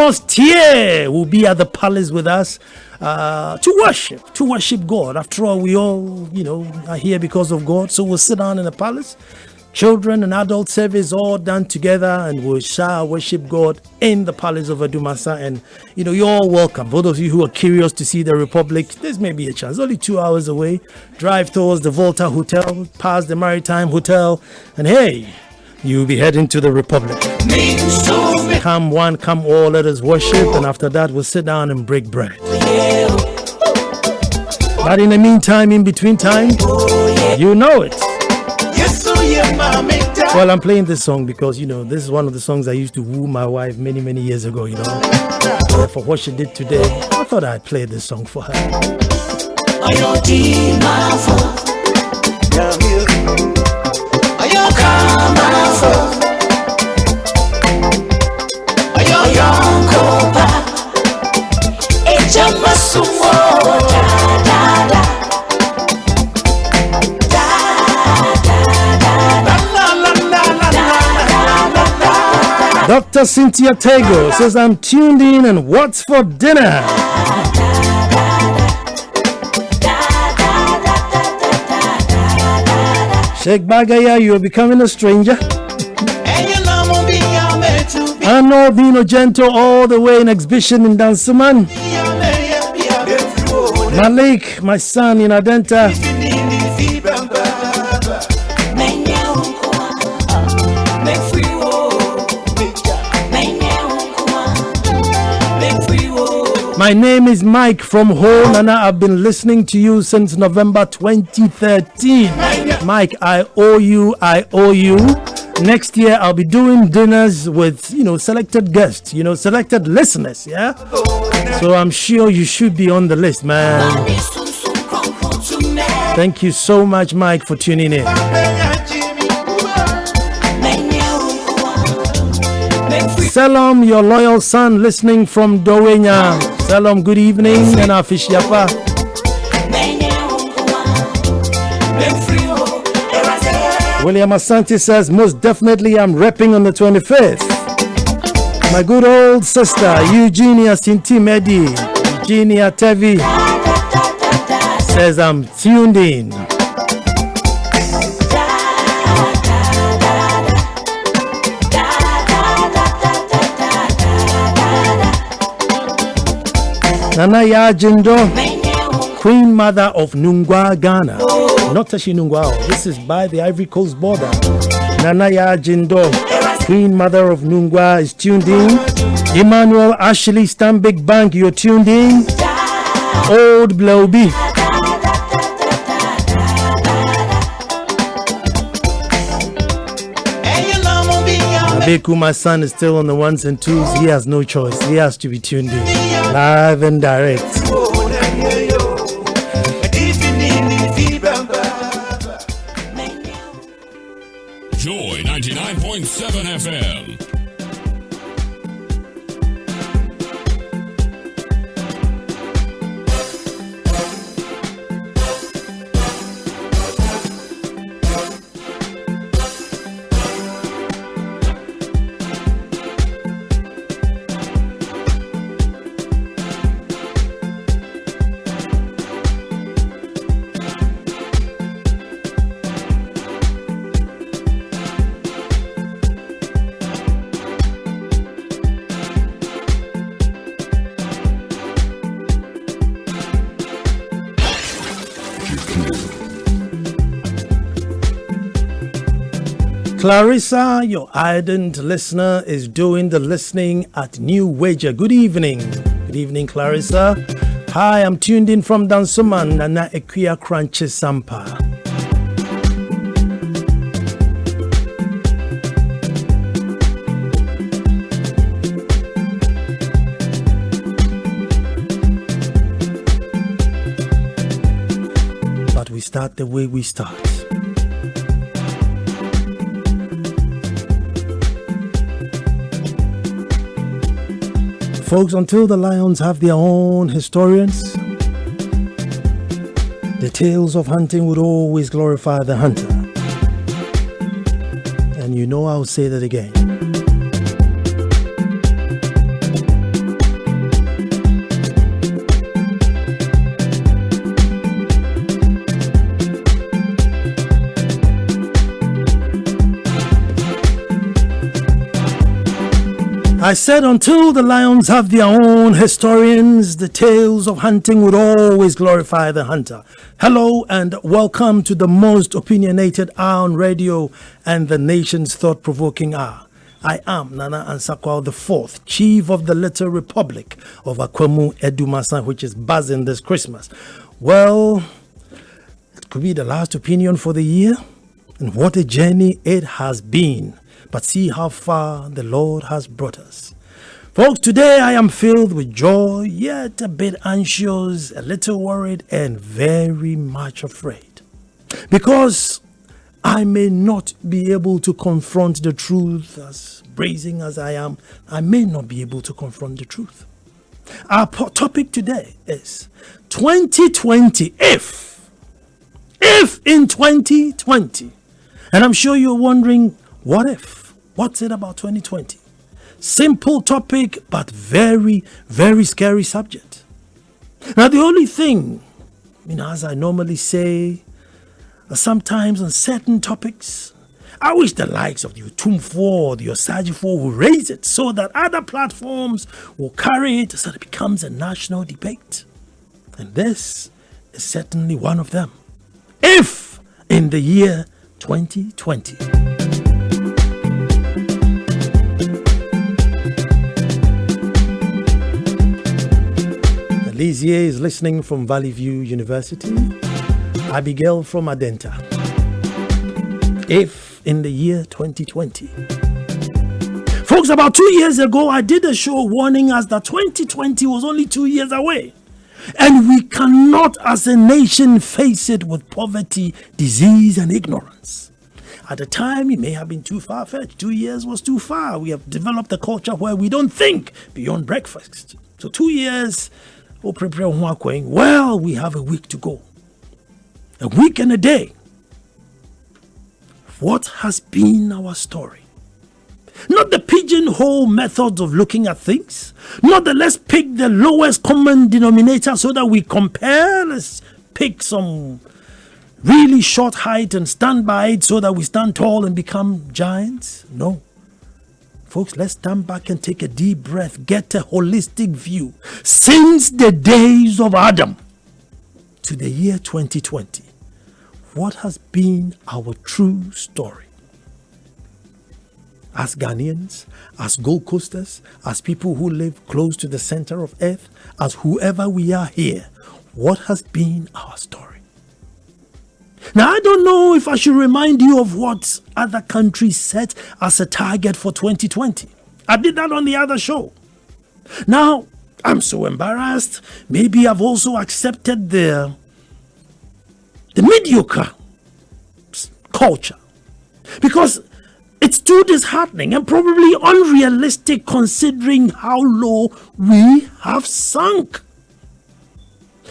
Amos Thier will be at the palace with us to worship God. After all, we all, are here because of God. So we'll sit down in the palace. Children and adult service all done together, and we shall worship God in the palace of Adumasa. And you're all welcome. For those of you who are curious to see the Republic, this may be a chance. Only 2 hours away. Drive towards the Volta Hotel, past the Maritime Hotel, and hey, you'll be heading to the Republic. Come one, come all, let us worship, and after that we'll sit down and break bread. But in the meantime, in between time, you know it. Well, I'm playing this song because, this is one of the songs I used to woo my wife many, many years ago, For what she did today, I thought I'd play this song for her. Dr. Cynthia Tego says, I'm tuned in and what's for dinner? Sheikh Bagaya, you're becoming a stranger. Arnold Dino Gento all the way in exhibition in Dansuman. Malik, my son in Adenta. My name is Mike from Ho Nana. I've been listening to you since November 2013. Mike, I owe you. Next year I'll be doing dinners with selected guests, selected listeners, yeah? So I'm sure you should be on the list, man. Thank you so much, Mike, for tuning in. Salam, your loyal son listening from Dowenya. Salam, good evening, and Afish Yapa. William Asante says, most definitely I'm repping on the 25th. My good old sister, Eugenia Sintimedi, Eugenia Tevi, says I'm tuned in. Nana Yajindo, Queen Mother of Nungwa, Ghana. Not Tashi Nungwa, this is by the Ivory Coast border. Nana Yajindo, Queen Mother of Nungwa is tuned in. Emmanuel Ashley, Stanbic Bank, you're tuned in. Old Blowby. Abeku, my son, is still on the ones and twos. He has no choice. He has to be tuned in. Live and direct. Joy 99.7 FM. Clarissa, your ardent listener, is doing the listening at New Wager. Good evening. Good evening, Clarissa. Hi, I'm tuned in from Dansuman, Nana Equia Crunchy Sampa. But we start the way we start. Folks, until the lions have their own historians, the tales of hunting would always glorify the hunter. And I'll say that again. I said until the lions have their own historians, the tales of hunting would always glorify the hunter. Hello and welcome to the most opinionated hour on radio and the nation's thought-provoking hour. I am Nana Ansakwa the Fourth, Chief of the Little Republic of Akwemu Edumasa, which is buzzing this Christmas. Well, it could be the last opinion for the year, and what a journey it has been. But see how far the Lord has brought us. Folks, today I am filled with joy, yet a bit anxious, a little worried, and very much afraid. Because I may not be able to confront the truth, as brazen as I am. I may not be able to confront the truth. Our topic today is 2020, if in 2020. And I'm sure you're wondering, what if? What's it about 2020? Simple topic, but very, very scary subject. Now, the only thing, as I normally say, sometimes on certain topics, I wish the likes of the Utumfo or the Osajifo will raise it so that other platforms will carry it so that it becomes a national debate. And this is certainly one of them. If in the year 2020. Lizier is listening from Valley View University. Abigail from Adenta. If in the year 2020. Folks, about 2 years ago, I did a show warning us that 2020 was only 2 years away. And we cannot as a nation face it with poverty, disease, and ignorance. At the time, it may have been too far-fetched. 2 years was too far. We have developed a culture where we don't think beyond breakfast. So 2 years... well, we have a week to go. A week and a day. What has been our story? Not the pigeonhole methods of looking at things. Not the let's pick the lowest common denominator so that we compare. Let's pick some really short height and stand by it so that we stand tall and become giants. No. Folks, let's stand back and take a deep breath, get a holistic view. Since the days of Adam to the year 2020, what has been our true story? As Ghanaians, as Gold Coasters, as people who live close to the center of earth, as whoever we are here, what has been our story? Now, I don't know if I should remind you of what other countries set as a target for 2020. I did that on the other show. Now, I'm so embarrassed. Maybe I've also accepted the mediocre culture. Because it's too disheartening and probably unrealistic considering how low we have sunk.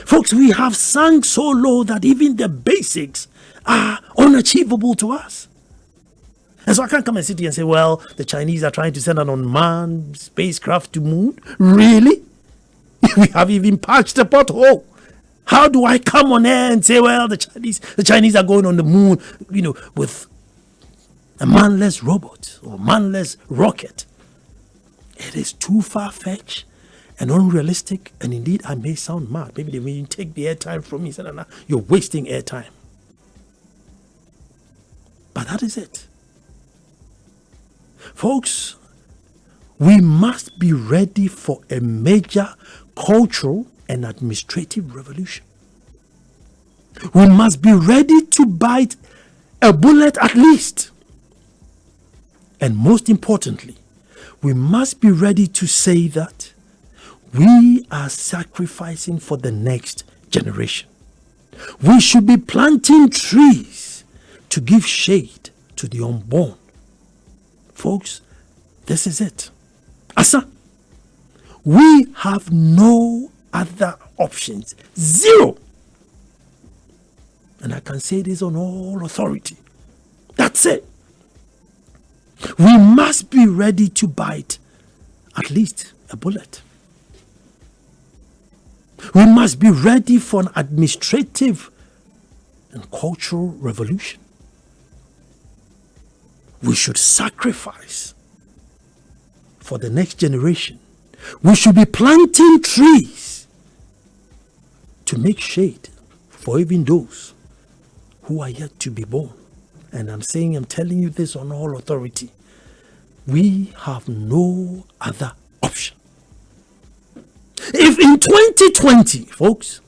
Folks, we have sunk so low that even the basics are unachievable to us. And so I can't come and sit here and say, well, the Chinese are trying to send an unmanned spacecraft to moon. Really? We have even patched the pothole. How do I come on air and say, well, the Chinese are going on the moon, with a manless robot or manless rocket? It is too far-fetched and unrealistic, and indeed I may sound mad. Maybe they will take the airtime from me. Say, no, you're wasting airtime. But that is it. Folks, we must be ready for a major cultural and administrative revolution. We must be ready to bite a bullet at least. And most importantly, we must be ready to say that we are sacrificing for the next generation. We should be planting trees to give shade to the unborn. Folks, this is it. Asa, we have no other options. Zero. And I can say this on all authority. That's it. We must be ready to bite at least a bullet. We must be ready for an administrative and cultural revolution. We should sacrifice for the next generation. We should be planting trees to make shade for even those who are yet to be born. And I'm telling you this on all authority. We have no other option. If in 2020, folks,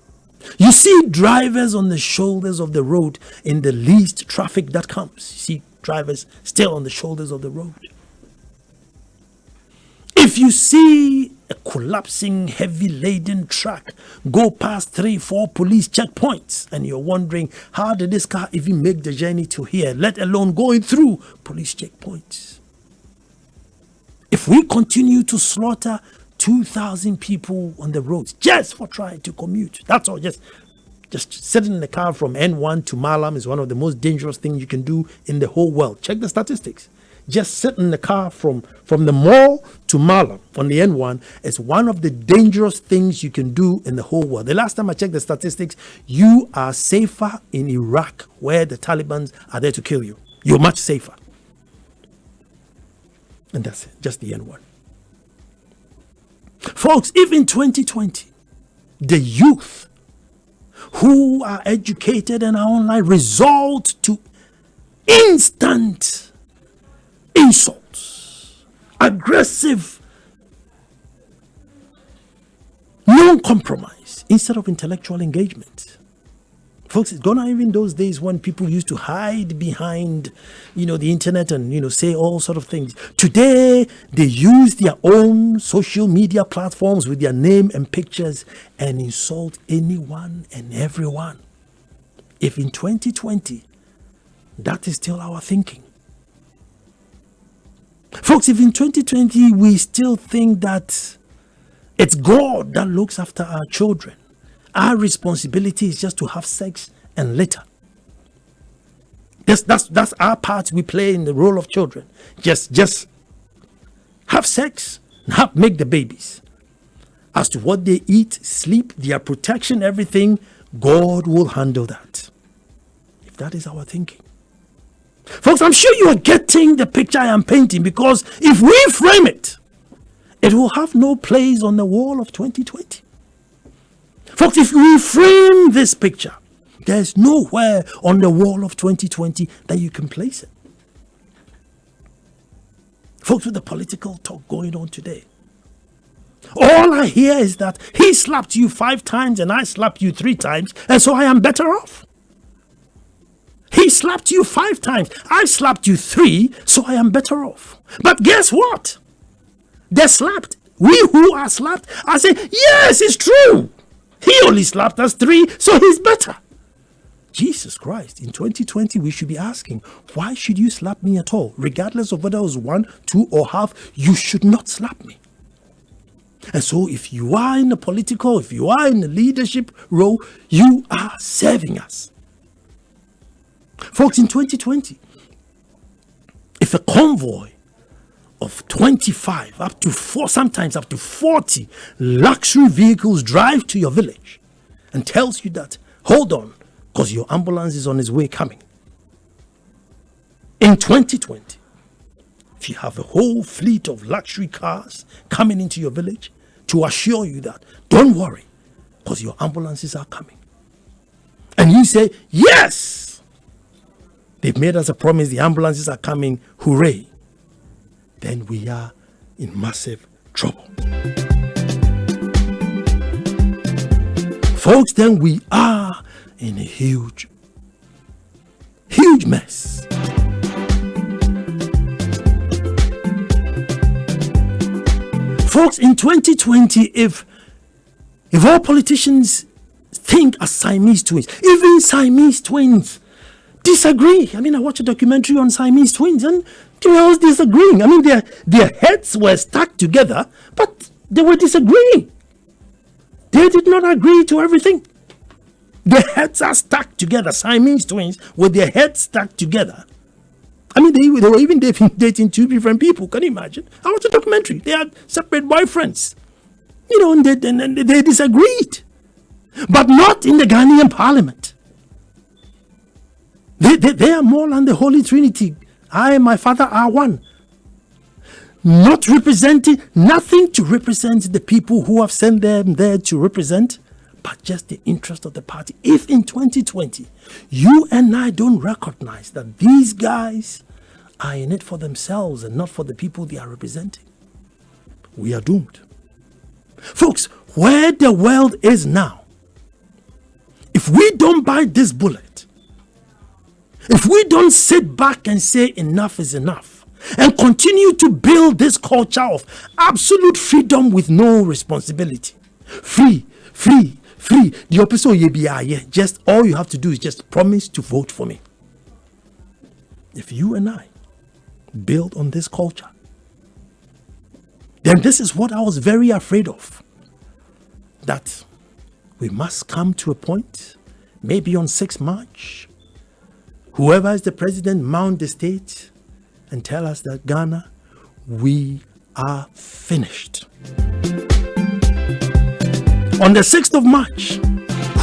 you see drivers on the shoulders of the road in the least traffic that comes, you see drivers still on the shoulders of the road. If you see a collapsing, heavy laden truck go past 3-4 police checkpoints and you're wondering, how did this car even make the journey to here, let alone going through police checkpoints? If we continue to slaughter 2,000 people on the roads just for trying to commute, that's all, just sitting in the car from N1 to Malam is one of the most dangerous things you can do in the whole world. Check the statistics. Just sitting in the car from the mall to Malam on the N1 is one of the dangerous things you can do in the whole world. The last time I checked the statistics, you are safer in Iraq, where the Taliban are there to kill you. You're much safer. And that's it, just the N1. Folks, if in 2020, the youth who are educated and are online resort to instant insults, aggressive, non-compromise, instead of intellectual engagement. Folks, it's gone out even those days when people used to hide behind, the internet and, say all sort of things. Today, they use their own social media platforms with their name and pictures and insult anyone and everyone. If in 2020, that is still our thinking. Folks, if in 2020 we still think that it's God that looks after our children, our responsibility is just to have sex and litter. That's our part we play in the role of children. Just have sex, make the babies. As to what they eat, sleep, their protection, everything, God will handle that. If that is our thinking. Folks, I'm sure you are getting the picture I am painting, because if we frame it, it will have no place on the wall of 2020. Folks, if we frame this picture, there's nowhere on the wall of 2020 that you can place it. Folks, with the political talk going on today, all I hear is that he slapped you 5 times and I slapped you 3 times, and so I am better off. He slapped you 5 times, I slapped you 3, so I am better off. But guess what? They're slapped. We who are slapped, I say, yes, it's true. He only slapped us 3, so he's better. Jesus Christ, in 2020, we should be asking, why should you slap me at all? Regardless of whether it was 1, 2, or half, you should not slap me. And so if you are in the political, if you are in the leadership role, you are serving us. Folks, in 2020, if a convoy of 25 up to 4, sometimes up to 40 luxury vehicles drive to your village and tells you that, hold on, because your ambulance is on its way coming. In 2020, if you have a whole fleet of luxury cars coming into your village to assure you that, don't worry, because your ambulances are coming. And you say, yes, they've made us a promise, the ambulances are coming, hooray. Then we are in massive trouble. Folks, then we are in a huge mess. Folks, in 2020, if all politicians think as Siamese twins, even Siamese twins disagree. I mean, I watched a documentary on Siamese twins and they were all disagreeing. I mean, their heads were stuck together, but they were disagreeing. They did not agree to everything. Their heads are stuck together. Siamese twins with their heads stuck together. I mean, they were even dating 2 different people. Can you imagine? I watched a documentary. They had separate boyfriends. And they disagreed. But not in the Ghanaian parliament. They are more than the Holy Trinity. I and my Father are one. not representing, nothing to represent the people who have sent them there to represent, but just the interest of the party. If in 2020, you and I don't recognize that these guys are in it for themselves and not for the people they are representing, we are doomed. Folks, where the world is now, if we don't bite this bullet, if we don't sit back and say enough is enough, and continue to build this culture of absolute freedom with no responsibility, free. The opposite, just all you have to do is just promise to vote for me. If you and I build on this culture, then this is what I was very afraid of. That we must come to a point, maybe on 6 March, whoever is the president mount the state and tell us that Ghana, we are finished. On the 6th of March,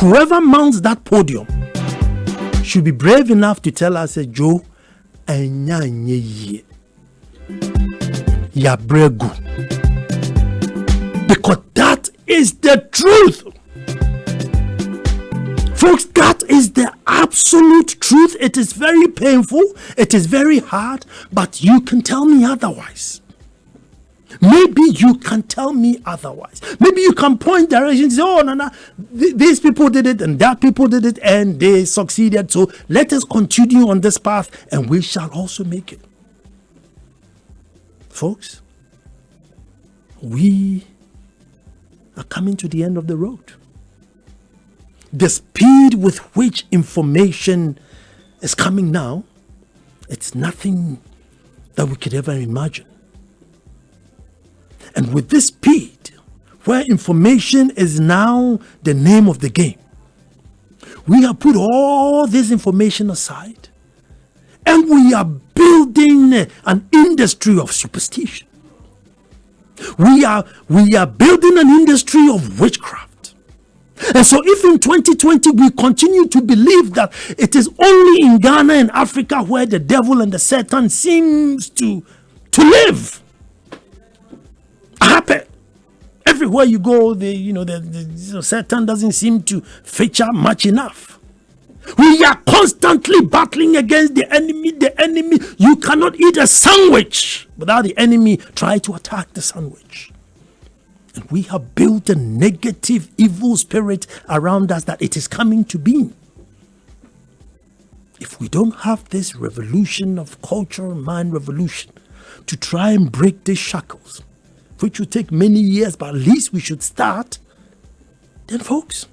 whoever mounts that podium should be brave enough to tell us, Joe, ya bregu. Because that is the truth. Folks, that is the absolute truth. It is very painful. It is very hard, but you can tell me otherwise. Maybe you can tell me otherwise. Maybe you can point directions. Oh, no, these people did it and that people did it and they succeeded. So let us continue on this path and we shall also make it. Folks, we are coming to the end of the road. The speed with which information is coming now, it's nothing that we could ever imagine. And with this speed, where information is now the name of the game, we have put all this information aside and we are building an industry of superstition. We are building an industry of witchcraft. And so if in 2020 we continue to believe that it is only in Ghana and Africa where the devil and the Satan seems to live happy. Everywhere you go, the Satan doesn't seem to feature much enough. We are constantly battling against the enemy. The enemy, you cannot eat a sandwich without the enemy trying to attack the sandwich. And we have built a negative, evil spirit around us that it is coming to be. If we don't have this revolution of culture, mind revolution, to try and break these shackles, which will take many years, but at least we should start, then folks,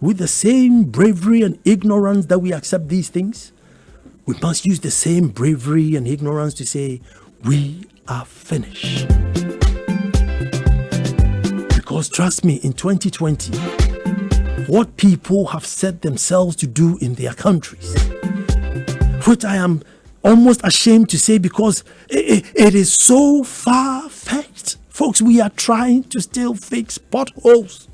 with the same bravery and ignorance that we accept these things, we must use the same bravery and ignorance to say, we are finished. Because trust me, in 2020, what people have set themselves to do in their countries, which I am almost ashamed to say because it is so far-fetched. Folks, we are trying to still fix potholes.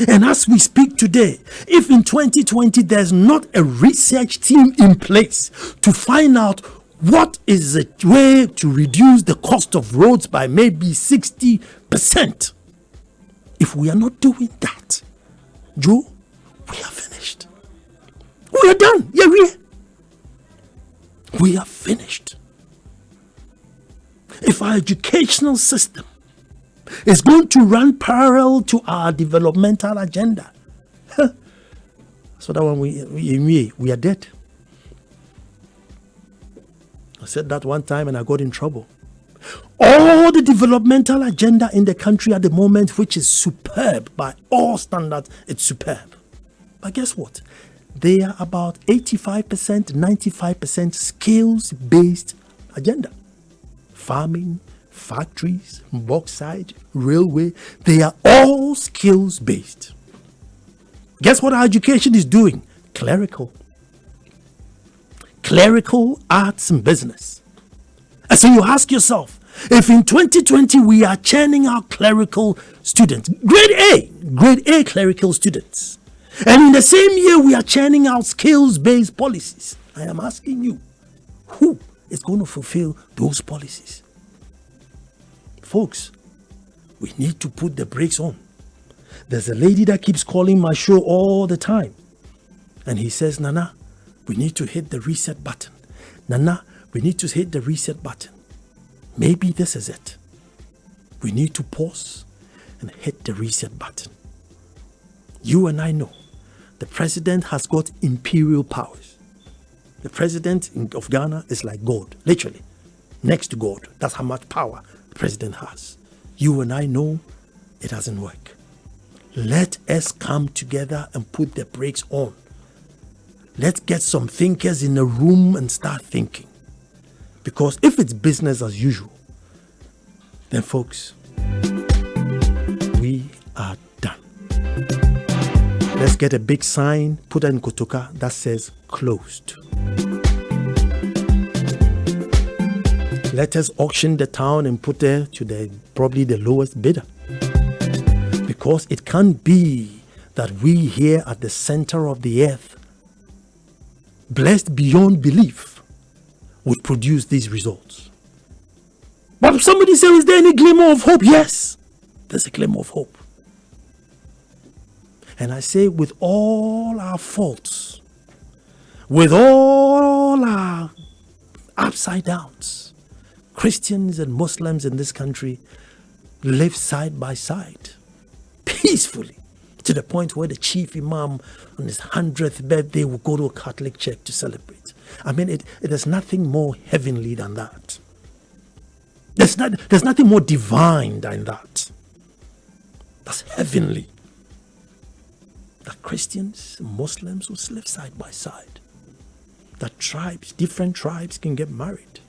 And as we speak today, if in 2020 there's not a research team in place to find out what is a way to reduce the cost of roads by maybe 60%, if we are not doing that, Joe, we are finished. We are done. Yeah, we are finished. If our educational system is going to run parallel to our developmental agenda, so that when we are dead. I said that one time and I got in trouble. All the developmental agenda in the country at the moment, which is superb by all standards, it's superb. But guess what? They are about 85%, 95% skills-based agenda. Farming, factories, bauxite, railway, they are all skills-based. Guess what our education is doing? Clerical arts and business. And so you ask yourself, if in 2020 we are churning out clerical students, grade A clerical students, and in the same year we are churning out skills-based policies, I am asking you, who is going to fulfill those policies. Folks, we need to put the brakes on. There's a lady that keeps calling my show all the time. And he says, Nana, we need to hit the reset button. Nana, we need to hit the reset button. Maybe this is it. We need to pause and hit the reset button. You and I know the president has got imperial powers. The president of Ghana is like God, literally, next to God. That's how much power the president has. You and I know it doesn't work. Let us come together and put the brakes on. Let's get some thinkers in a room and start thinking. Because if it's business as usual, then folks, we are done. Let's get a big sign, put it in Kotoka, that says closed. Let us auction the town and put it to probably the lowest bidder. Because it can't be that we here at the center of the earth, blessed beyond belief, would produce these results. But somebody said, is there any glimmer of hope? Yes, there's a glimmer of hope. And I say, with all our faults, with all our upside downs, Christians and Muslims in this country live side by side, peacefully, to the point where the chief imam on his 100th birthday will go to a Catholic church to celebrate. I mean, it is nothing more heavenly than that. There's nothing more divine than that. That's heavenly. That Christians and Muslims will live side by side. That tribes, different tribes can get married.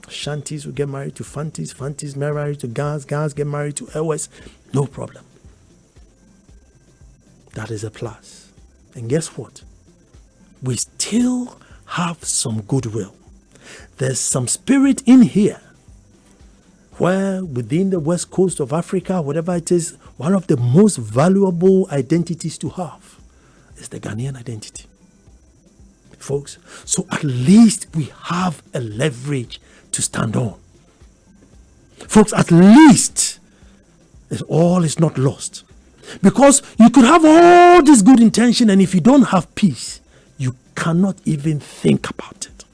Shantis will get married to Fantis, Fantis married to Gans, Gans get married to Ewes. No problem. That is a plus. And guess what? We still have some goodwill. There's some spirit in here where within the west coast of Africa, whatever it is, one of the most valuable identities to have is the Ghanaian identity. Folks, so at least we have a leverage to stand on. Folks, at least all is not lost. Because you could have all this good intention, and if you don't have peace, you cannot even think about it.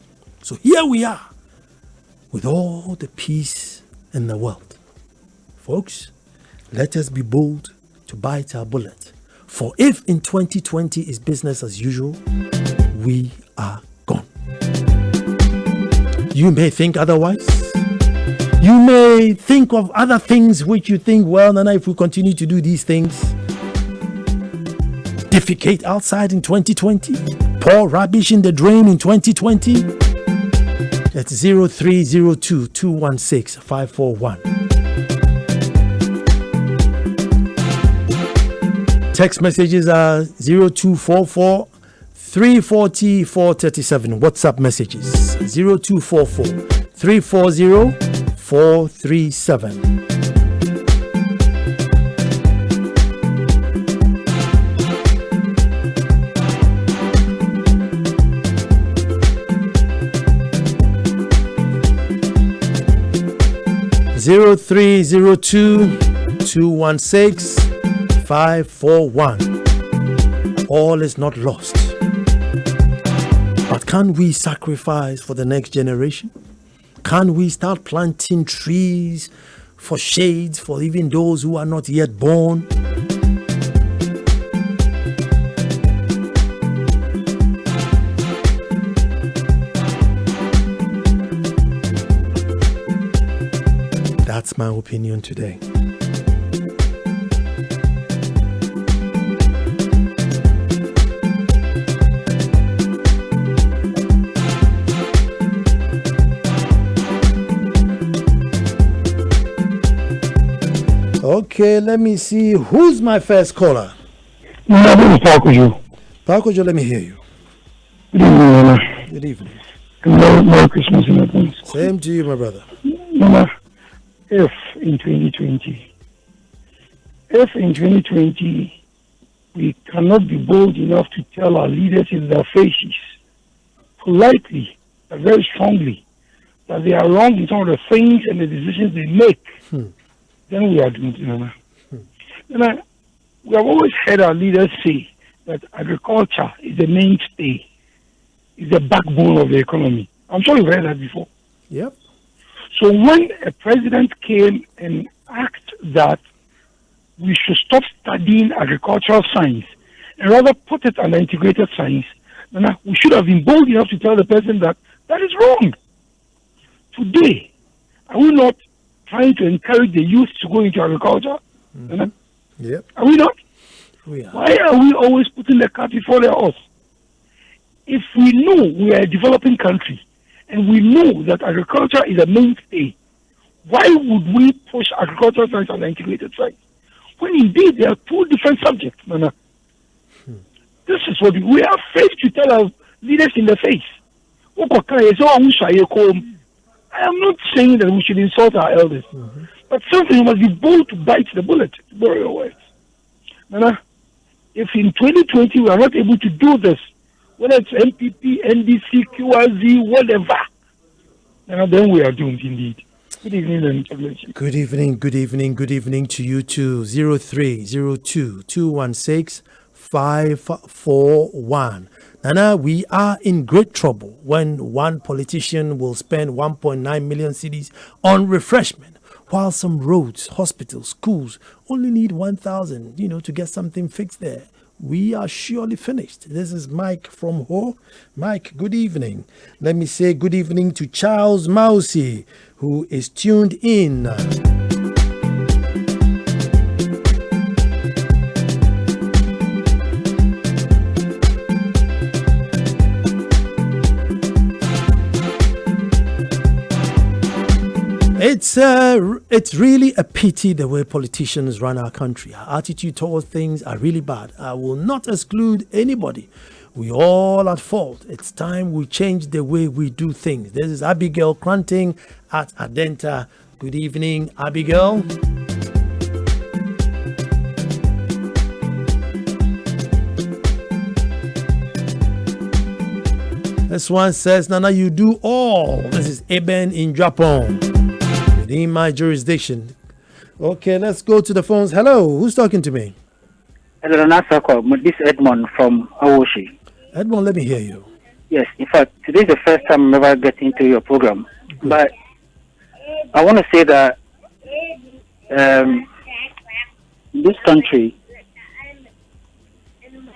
So here we are with all the peace in the world. Folks, let us be bold to bite our bullet. For if in 2020 is business as usual, we are gone. You may think otherwise. You may think of other things which you think, well, Nana, if we continue to do these things, defecate outside in 2020, pour rubbish in the drain in 2020. That's 0302 216 541. Text messages are 0244 340 437. WhatsApp messages 0244 340 437. Zero 0302 216 541. All is not lost. But can we sacrifice for the next generation? Can we start planting trees for shades for even those who are not yet born? That's my opinion today. Okay, let me see. Who's my first caller? My name is Pakojo. Pakojo, let me hear you. Good evening, Nana. Good evening. Merry Christmas in advance. Same to you, my brother. Nana, if in 2020 we cannot be bold enough to tell our leaders in their faces, politely, but very strongly, that they are wrong in some of the things and the decisions they make, then we are doomed. And we have always heard our leaders say that agriculture is the mainstay, is the backbone of the economy. I'm sure you've heard that before. Yep. So when a president came and asked that we should stop studying agricultural science and rather put it under integrated science, we should have been bold enough to tell the person that that is wrong. Today, are we not trying to encourage the youth to go into agriculture? Yep. Are we not? We are. Why are we always putting the cart before the horse? If we know we are a developing country and we know that agriculture is a mainstay, why would we push agricultural science and integrated science? When indeed they are two different subjects, Nana. This is what we are afraid to tell our leaders in the face. I am not saying that we should insult our elders, but something must be bold to bite the bullet, to borrow your words. Nana, if in 2020 we are not able to do this, whether it's MPP, NDC, QRZ, whatever, then we are doomed indeed. Good evening and God bless you. Good evening to you too. 0302-216-541. Nana, we are in great trouble when one politician will spend 1.9 million cedis on refreshment, while some roads, hospitals, schools only need 1,000, to get something fixed there. We are surely finished. This is Mike from Ho. Mike, good evening. Let me say good evening to Charles Mousy, who is tuned in. It's really a pity the way politicians run our country. Our attitude towards things are really bad. I will not exclude anybody. We all at fault. It's time we change the way we do things. This is Abigail Cranting at Adenta. Good evening, Abigail. This one says, Nana, you do all. This is Eben in Japan. In my jurisdiction. Okay, let's go to the phones. Hello, who's talking to me? Hello, Nasako. This is Edmond from Awoshi. Edmond, let me hear you. Yes, in fact, today is the first time I'm ever getting into your program. Good. But I want to say that this country,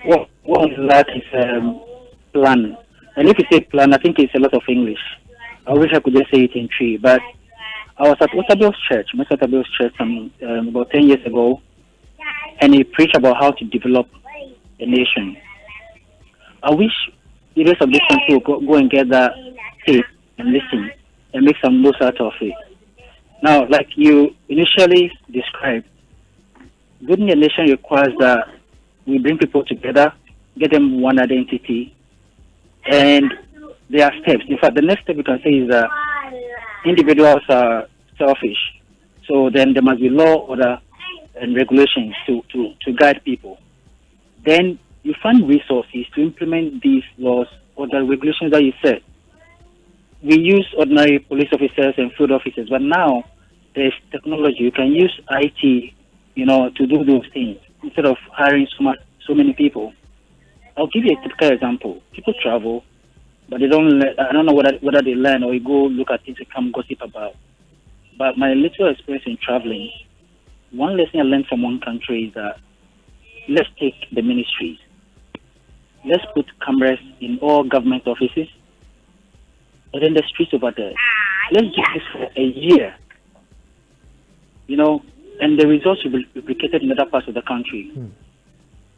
what we lack is plan. And if you say plan, I think it's a lot of English. I wish I could just say it in three, but I was at Otabel's church, Mr. Otabel's church, about 10 years ago, and he preached about how to develop a nation. I wish the rest of this country will go and get that tape and listen and make some notes out of it. Now, like you initially described, building a nation requires that we bring people together, get them one identity, and there are steps. In fact, the next step we can say is that individuals are selfish, so then there must be law, order, and regulations to guide people. Then you find resources to implement these laws or the regulations that you set. We use ordinary police officers and field officers, but now there's technology. You can use IT, to do those things instead of hiring so many people. I'll give you a typical example. People travel, but they don't. I don't know whether they learn or you go look at things to come gossip about. But my little experience in traveling, one lesson I learned from one country is that let's take the ministries. Let's put cameras in all government offices, and then the streets over there. Let's do this for a year, and the results will be replicated in other parts of the country.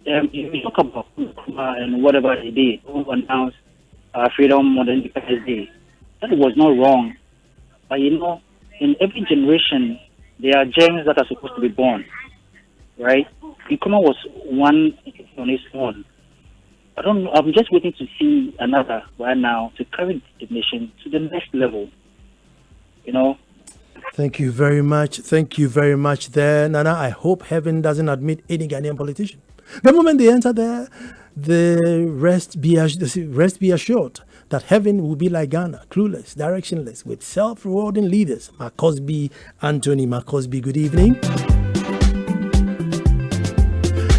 You talk about and whatever they did, who announced freedom on the Independence Day. That was not wrong. But in every generation, there are gems that are supposed to be born, right? Nkrumah was one on its own. I don't know. I'm just waiting to see another right now to carry the nation to the next level. Thank you very much. Thank you very much there, Nana. I hope heaven doesn't admit any Ghanaian politician. The moment they enter there, the rest be assured that heaven will be like Ghana, clueless, directionless, with self-rewarding leaders. Marcosby, Anthony Marcosby, good evening.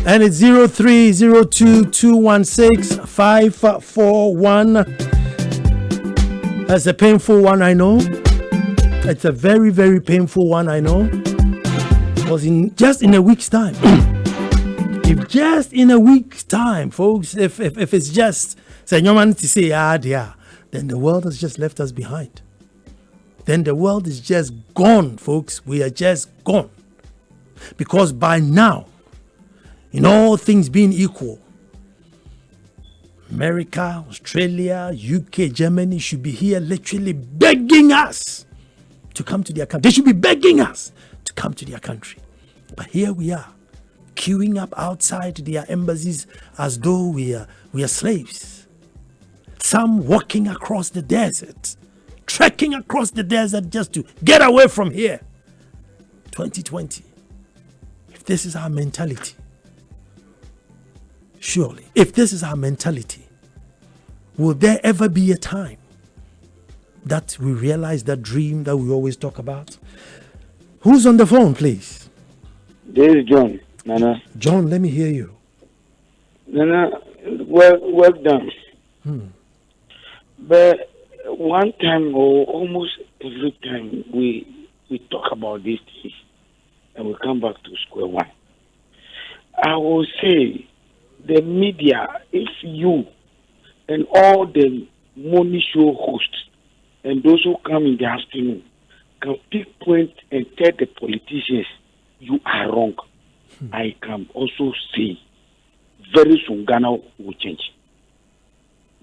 And it's 0302-216-541. That's a painful one, I know. It's a very, very painful one, I know. Because just in a week's time, if just in a week's time, folks, if it's just say no man to say then the world has just left us behind. Then the world is just gone, folks. We are just gone. Because by now, in all things being equal, America, Australia, UK, Germany should be here literally begging us to come to their country. They should be begging us to come to their country. But here we are, queuing up outside their embassies as though we are slaves. Some walking across the desert, trekking across the desert just to get away from here. 2020. If this is our mentality, surely, if this is our mentality, will there ever be a time that we realize that dream that we always talk about? Who's on the phone, please? This is John, Nana. John, let me hear you. Nana, well done. But one time or almost every time we talk about these things and we come back to square one, I will say the media, if you and all the morning show hosts and those who come in the afternoon can pinpoint and tell the politicians you are wrong, I can also say very soon Ghana will change.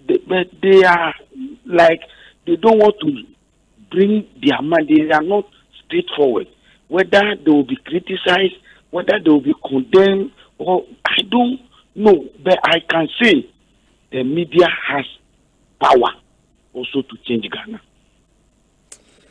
But they are like, they don't want to bring their money. They are not straightforward. Whether they will be criticized, whether they will be condemned, or I don't know. But I can say the media has power also to change Ghana.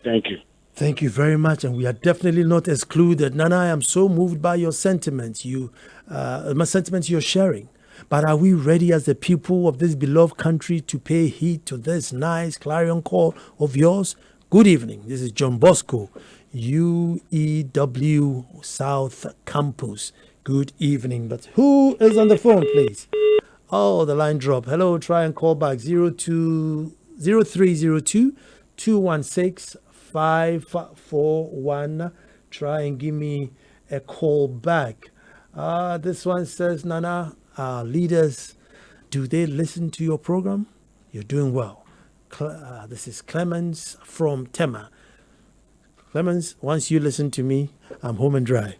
Thank you. Thank you very much, and we are definitely not excluded. Nana, I am so moved by your sentiments, my sentiments you're sharing. But are we ready as the people of this beloved country to pay heed to this nice clarion call of yours? Good evening. This is John Bosco, UEW South Campus. Good evening. But who is on the phone, please? Oh, the line dropped. Hello, try and call back 0302-216-541. Try and give me a call back. This one says, Nana, leaders, do they listen to your program? You're doing well. This is Clemens from Tema. Clemens, once you listen to me, I'm home and dry.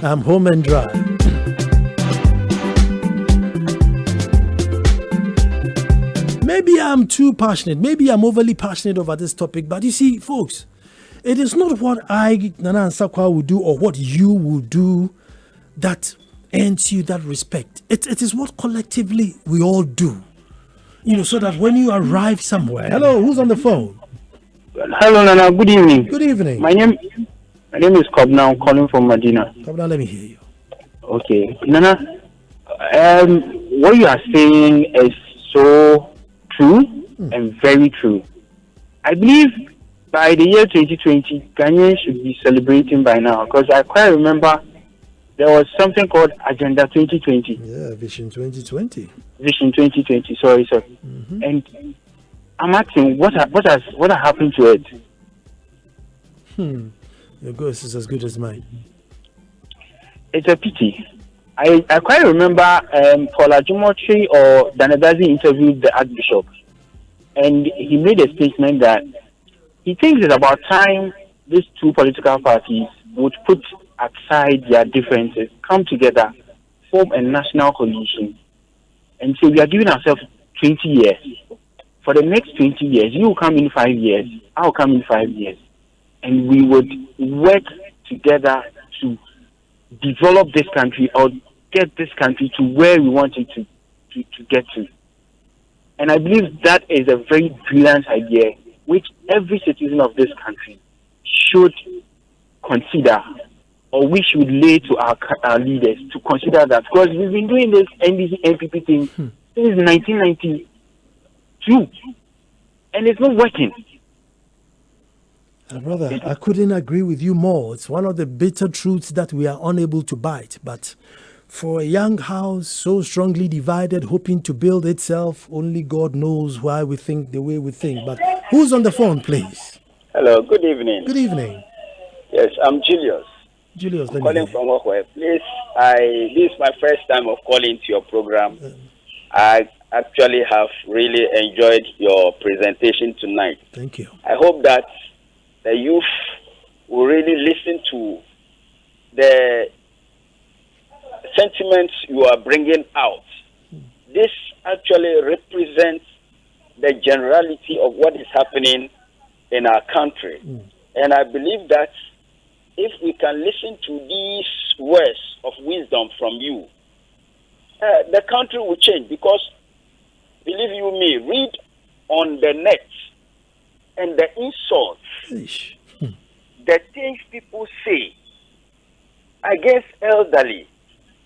I'm home and dry. Maybe I'm too passionate. Maybe I'm overly passionate over this topic. But you see, folks, it is not what I, Nana Nsakwa, will do or what you will do that earns you that respect. It is what collectively we all do. You know, so that when you arrive somewhere. Hello, who's on the phone? Hello, Nana. Good evening. Good evening. My name is Kobna. I'm calling from Medina. Kobna, let me hear you. Okay, Nana. What you are saying is so true and very true. I believe by the year 2020, Ghanaians should be celebrating by now, because I quite remember there was something called Agenda 2020. Yeah, Vision 2020. Vision 2020. Sorry. Mm-hmm. And I'm asking, what happened to it? Your ghost is as good as mine. It's a pity. I quite remember Paul Ajumotri or Danadazi interviewed the Archbishop, and he made a statement that he thinks it's about time these two political parties would put aside their differences, come together, form a national coalition, and say we are giving ourselves 20 years. For the next 20 years, you will come in 5 years, I will come in 5 years, and we would work together to develop this country or get this country to where we want it to get to. And I believe that is a very brilliant idea, which every citizen of this country should consider, or we should lay to our leaders to consider that, because we've been doing this NDC NPP thing since 1990. too. And it's not working. Brother, I couldn't agree with you more. It's one of the bitter truths that we are unable to bite. But for a young house so strongly divided, hoping to build itself, only God knows why we think the way we think. But who's on the phone, please? Hello, good evening. Good evening. Yes, I'm Julius. Julius, let me Calling hear. from Okwe. Please, this is my first time of calling to your program. I actually have really enjoyed your presentation tonight. Thank you. I hope that the youth will really listen to the sentiments you are bringing out. This actually represents the generality of what is happening in our country. And I believe that if we can listen to these words of wisdom from you, the country will change. Because, believe you me, read on the net and the insults, the things people say against elderly.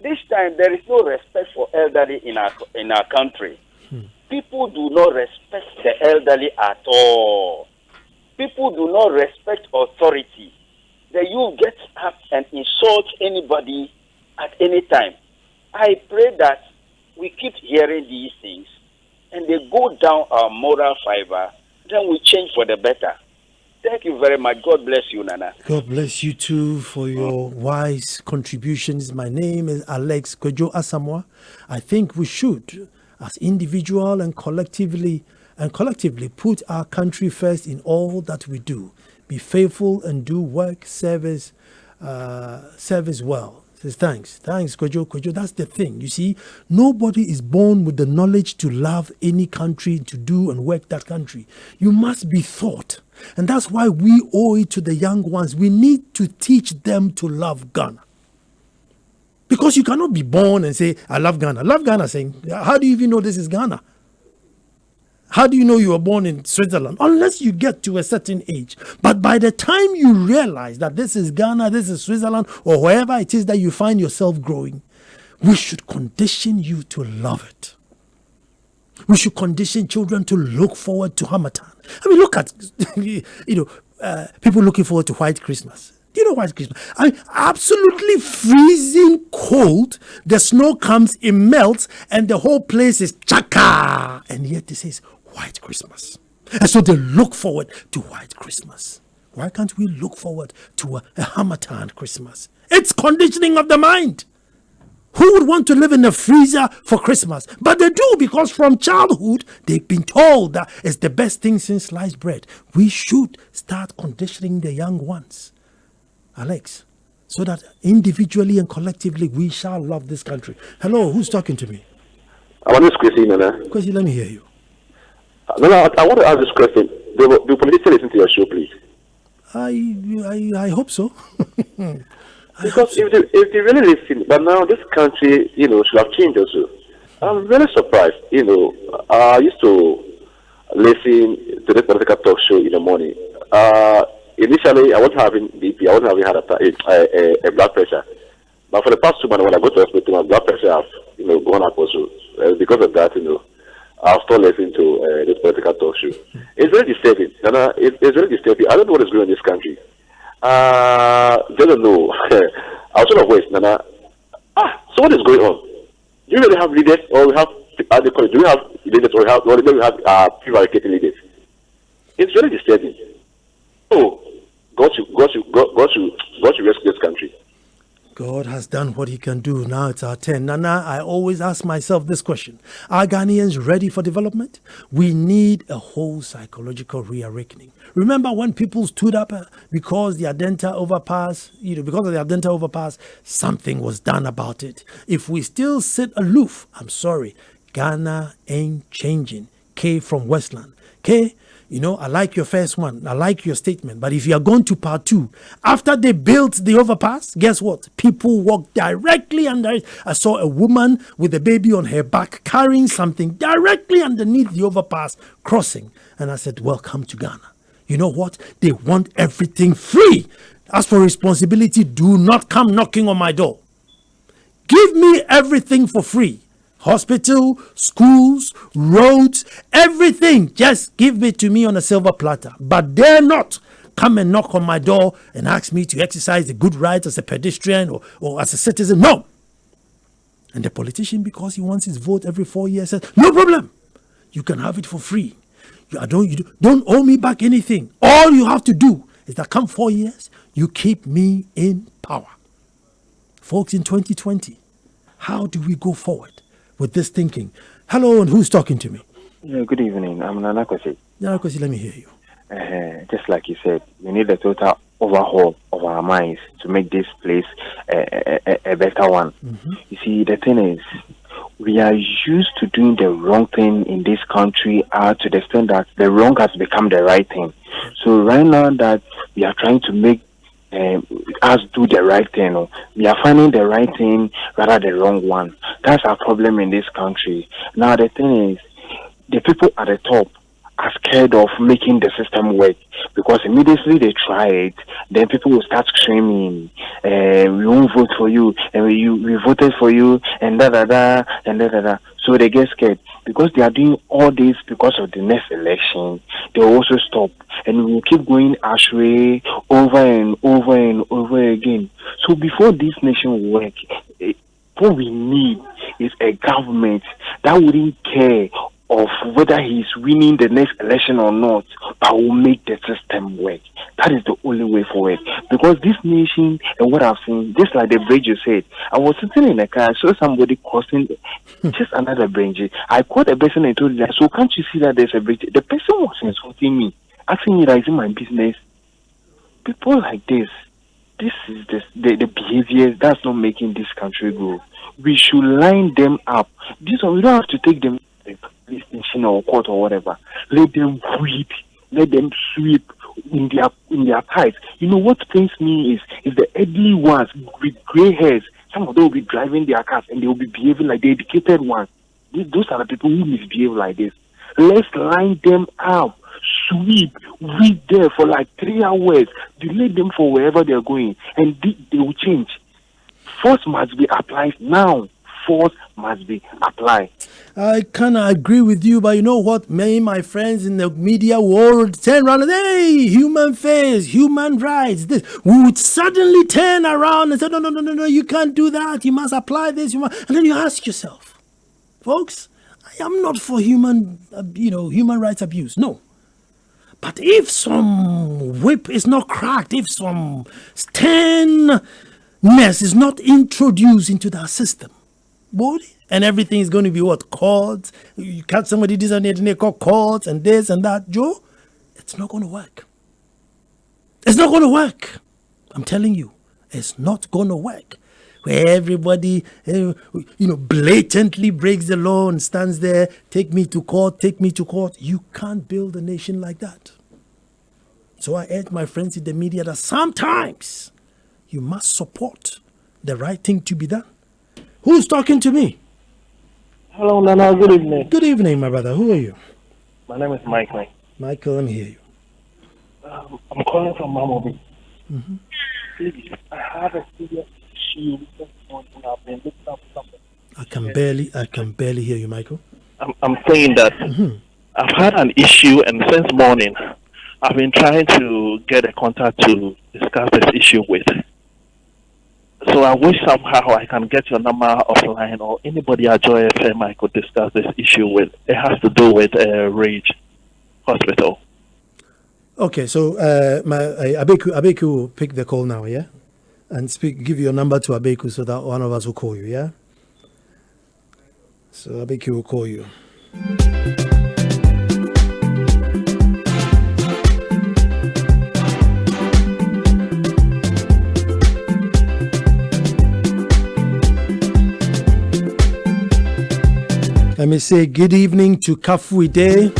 This time there is no respect for elderly in our country. People do not respect the elderly at all. People do not respect authority. The youth gets up and insult anybody at any time. I pray that we keep hearing these things and they go down our moral fiber, then we change for the better. Thank you very much. God bless you, Nana. God bless you too for your wise contributions. My name is Alex Kojo Asamoah. I think we should, as individual and collectively put our country first in all that we do. Be faithful and do work, service well. Says thanks Kojo. That's the thing. You see, nobody is born with the knowledge to love any country, to do and work that country. You must be taught, and that's why we owe it to the young ones. We need to teach them to love Ghana, because you cannot be born and say I love Ghana. Love Ghana, saying how do you even know this is Ghana? How do you know you were born in Switzerland? Unless you get to a certain age. But by the time you realize that this is Ghana, this is Switzerland, or wherever it is that you find yourself growing, we should condition you to love it. We should condition children to look forward to Hamatan. I mean, look at, people looking forward to White Christmas. Do you know White Christmas? Absolutely freezing cold. The snow comes, it melts, and the whole place is chaka. And yet it says White Christmas. And so they look forward to White Christmas. Why can't we look forward to a Hamatan Christmas? It's conditioning of the mind. Who would want to live in a freezer for Christmas? But they do, because from childhood, they've been told that it's the best thing since sliced bread. We should start conditioning the young ones, Alex, so that individually and collectively we shall love this country. Hello, who's talking to me? I want to question, Nana. Kwesi, let me hear you. Nana, I want to ask this question. Do politicians listen to your show, please? I hope so. Because if they really listen, but now this country, should have changed also. I'm very surprised. I used to listen to the political talk show in the morning. Initially, I wasn't having BP, I wasn't having a blood pressure. But for the past 2 months, when I go to hospital, my blood pressure has, gone up also. Because of that, I'll start listening to this political talk show. It's very disturbing. It's very disturbing. I don't know what is going on in this country. They don't know. I'll sort of waste, Nana. So what is going on? Do you really have leaders, or we have? Do we have leaders, or we have prevaricating leaders? It's very disturbing. Oh, God should rescue this country. God has done what he can do. Now it's our turn. Nana, I always ask myself this question. Are Ghanaians ready for development? We need a whole psychological reawakening. Remember when people stood up because the Adenta overpass, because of the Adenta overpass, something was done about it. If we still sit aloof, I'm sorry, Ghana ain't changing. K from Westland. K, I like your first one. I like your statement. But if you are going to part 2, after they built the overpass, guess what? People walked directly under it. I saw a woman with a baby on her back carrying something directly underneath the overpass crossing. And I said, welcome to Ghana. You know what? They want everything free. As for responsibility, do not come knocking on my door. Give me everything for free. Hospital, schools, roads, everything. Just give it to me on a silver platter. But dare not come and knock on my door and ask me to exercise the good rights as a pedestrian or as a citizen. No. And the politician, because he wants his vote every 4 years, says, no problem. You can have it for free. You don't owe me back anything. All you have to do is that come 4 years, you keep me in power. Folks, in 2020, how do we go forward with this thinking? Hello, and who's talking to me? Yeah, good evening. I'm Nana Kwesi. Nana Kwesi, let me hear you. Just like you said, we need a total overhaul of our minds to make this place a better one. Mm-hmm. You see, the thing is, we are used to doing the wrong thing in this country to the extent that the wrong has become the right thing. So right now that we are trying to make us do the right thing, we are finding the right thing rather than the wrong one. That's our problem in this country. Now the thing is, the people at the top are scared of making the system work, because immediately they try it, then people will start screaming, we won't vote for you, and we voted for you, and da. So they get scared. Because they are doing all this because of the next election, they will also stop. And we will keep going astray over and over again. So before this nation will work, what we need is a government that wouldn't care of whether he's winning the next election or not, but will make the system work. That is the only way forward. Because this nation, and what I've seen, just like the bridge you said, I was sitting in a car, I saw somebody crossing just another bridge. I called a person and told them, so can't you see that there's a bridge? The person was insulting me, asking me that it's in my business. People like this is the behavior that's not making this country grow. We should line them up. This one, we don't have to take them to the police station or court or whatever. Let them sweep. Let them sweep in their ties. You know what pains me is the elderly ones with gray hairs. Some of them will be driving their cars and they will be behaving like the educated ones. Those are the people who misbehave like this. Let's line them up. Sweep, wait there for like 3 hours, delay them for wherever they're going, and they will change. Force must be applied now. Force must be applied. I kind of agree with you, but you know what? My friends in the media will all turn around and hey, human face, human rights. This we would suddenly turn around and say, no, you can't do that. You must apply this. And then you ask yourself, folks, I am not for human rights abuse. No. But if some whip is not cracked, if some sternness is not introduced into that system, and everything is going to be what? Courts. You catch somebody this and they call courts and this and that. Joe, it's not going to work. It's not going to work. I'm telling you, it's not going to work. Where everybody, blatantly breaks the law and stands there, take me to court. You can't build a nation like that. So I urge my friends in the media that sometimes you must support the right thing to be done. Who's talking to me? Hello, Nana. Good evening. Good evening, my brother. Who are you? My name is Michael. Michael, let me hear you. I'm calling from Mamobi. Mm-hmm. Please, I have a serious issue this morning. I've been looking up something. I can barely hear you, Michael. I'm saying that I've had an issue, and since morning, I've been trying to get a contact to discuss this issue with. So I wish somehow I can get your number offline, or anybody at Joy FM I could discuss this issue with. It has to do with Rage Hospital. Okay, so Abeku will pick the call now, yeah? And give your number to Abeku so that one of us will call you, yeah? So Abeku will call you. Let me say good evening to Kafuide,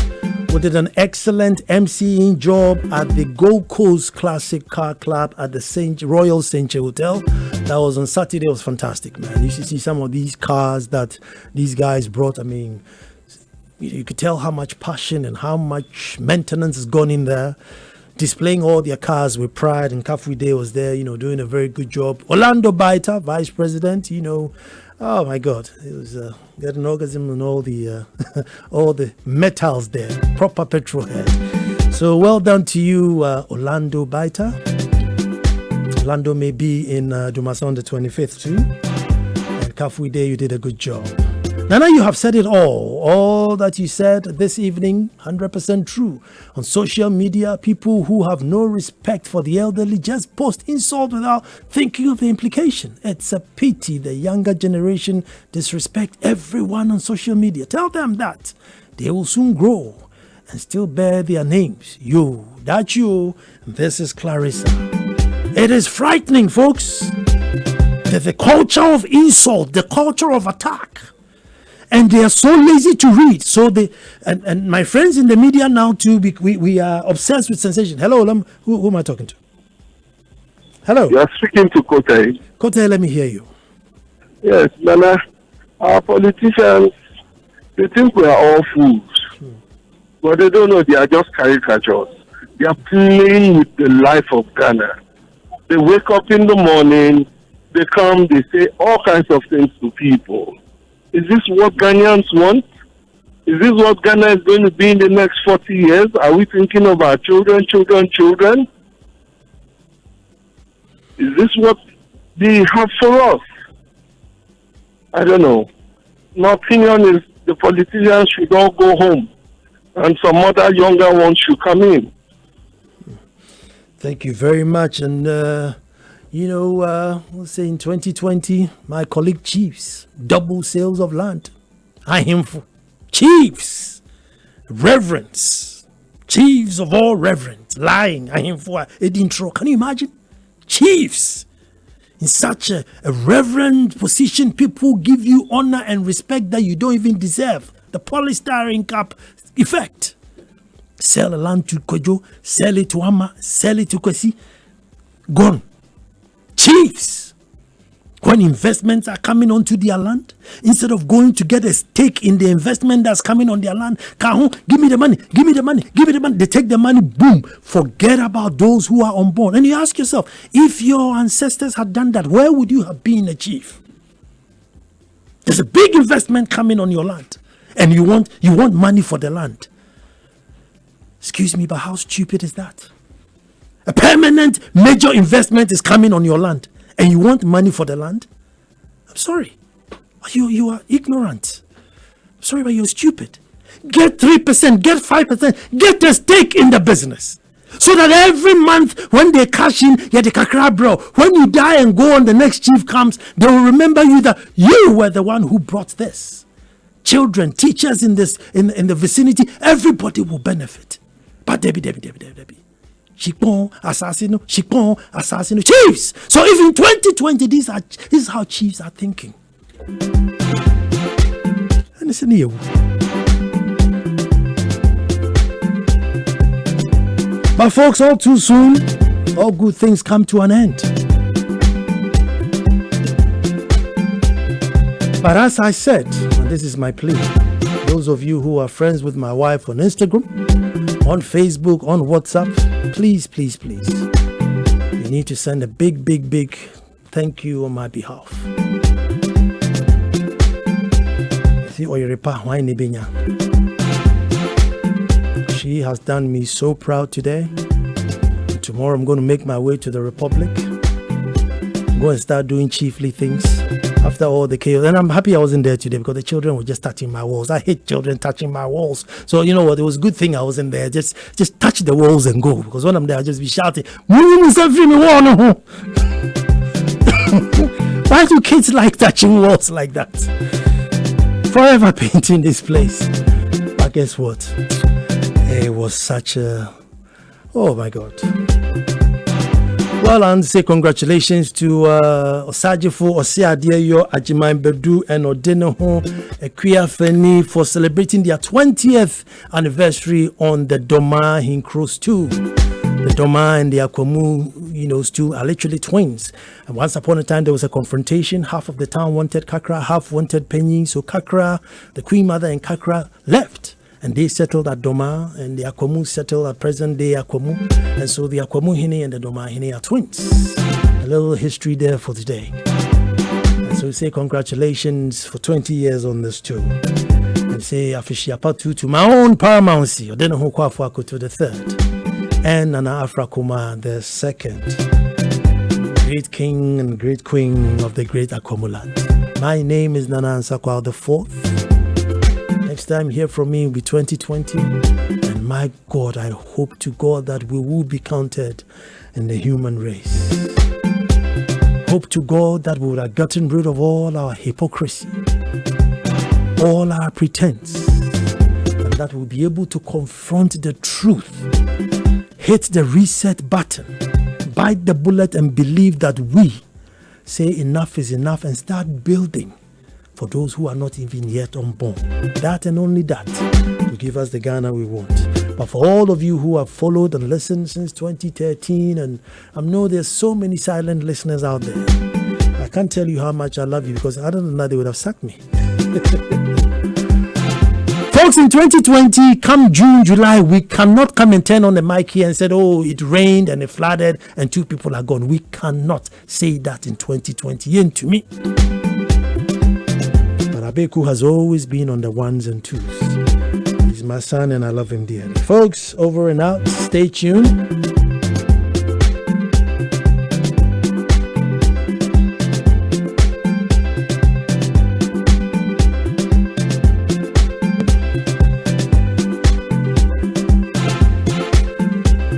who did an excellent MCing job at the Gold Coast Classic Car Club at the Royal Sanctuary Hotel. That was on Saturday. It was fantastic, man. You should see some of these cars that these guys brought. I mean, you could tell how much passion and how much maintenance has gone in there displaying all their cars with pride, and Kafwide was there, doing a very good job. Orlando Baita, vice president, oh my God, it was getting orgasm and all the all the metals there, proper petrol head. So well done to you, Orlando Baita. Orlando may be in Dumasa on the 25th too, and Kafwide, you did a good job. Nana, you have said it all that you said this evening, 100% true. On social media, people who have no respect for the elderly just post insult without thinking of the implication. It's a pity the younger generation disrespect everyone on social media. Tell them that they will soon grow and still bear their names. You, that's you, and this is Clarissa. It is frightening, folks, that the culture of insult, the culture of attack, and they are so lazy to read. So they and my friends in the media now too, we are obsessed with sensation. Hello, who am I talking to? Hello. You are speaking to Kote. Kote, let me hear you. Yes, Nana. Our politicians, they think we are all fools, but they don't know they are just caricatures. They are playing with the life of Ghana. They wake up in the morning, they come, they say all kinds of things to people. Is this what Ghanaians want? Is this what Ghana is going to be in the next 40 years? Are we thinking of our children? Is this what they have for us? I don't know. My opinion is the politicians should all go home and some other younger ones should come in. Thank you very much. And let's say in 2020, my colleague chiefs, double sales of land. I am for chiefs, reverence, chiefs of all reverence, lying. I am for it intro. Can you imagine? Chiefs in such a reverend position, people give you honor and respect that you don't even deserve. The polystyrene cup effect. Sell a land to Kojo, sell it to Ama, sell it to Kwesi. Gone. Chiefs, when investments are coming onto their land, instead of going to get a stake in the investment that's coming on their land, give me the money, they take the money, boom, forget about those who are on board. And you ask yourself, if your ancestors had done that, where would you have been a chief? There's a big investment coming on your land, and you want money for the land. Excuse me, but how stupid is that? A permanent major investment is coming on your land and you want money for the land? I'm sorry. You are ignorant. I'm sorry, but you're stupid. Get 3%, get 5%, get a stake in the business. So that every month when they cash in, the kakra bro, when you die and go on, the next chief comes, they will remember you that you were the one who brought this. Children, teachers in the vicinity, everybody will benefit. But Debbie. Shikpon, assassino, chiefs. So if in 2020, this is how chiefs are thinking. And listen here. But folks, all too soon, all good things come to an end. But as I said, and this is my plea, those of you who are friends with my wife on Instagram, on Facebook, on WhatsApp, please, you need to send a big thank you on my behalf. She has done me so proud today. Tomorrow I'm going to make my way to the Republic. Go and start doing chiefly things after all the chaos. And I'm happy I wasn't there today because the children were just touching my walls. I hate children touching my walls. So you know what? It was a good thing I wasn't there. Just touch the walls and go. Because when I'm there, I'll just be shouting, why do kids like touching walls like that? Forever painting this place. But guess what? It was such a... Oh my God. Well, and say congratulations to Osajifo Osiadeyo Ajiman Bedu and Odeneho Equia Feni for celebrating their 20th anniversary on the Doma Hinkro stew. The Doma and the Akwamu, stew are literally twins. And once upon a time, there was a confrontation. Half of the town wanted Kakra, half wanted Penny. So Kakra, the Queen Mother and Kakra left. And they settled at Doma, and the Akwamu settled at present-day Akwamu. And so the Akwamu Hine and the Doma Hine are twins. A little history there for today. And so we say congratulations for 20 years on this tour. And say Afishiapatu to my own paramountcy, Odeno Hukwafuako to the third. And Nana Afrakuma the second. Great king and great queen of the great Akwamu land. My name is Nana Ansakwa the fourth. Next time hear from me will be 2020. And my God, I hope to God that we will be counted in the human race. Hope to God that we would have gotten rid of all our hypocrisy, all our pretense, and that we'll be able to confront the truth, hit the reset button, bite the bullet and believe that we say enough is enough and start building for those who are not even yet unborn. That and only that will give us the Ghana we want. But for all of you who have followed and listened since 2013, and I know there's so many silent listeners out there, I can't tell you how much I love you, because other than that, they would have sacked me. Folks, in 2020, come June, July, we cannot come and turn on the mic here and say, oh, it rained and it flooded and 2 people are gone. We cannot say that in 2020. And to me, Abeku has always been on the ones and twos. He's my son and I love him dearly. Folks, over and out. Stay tuned.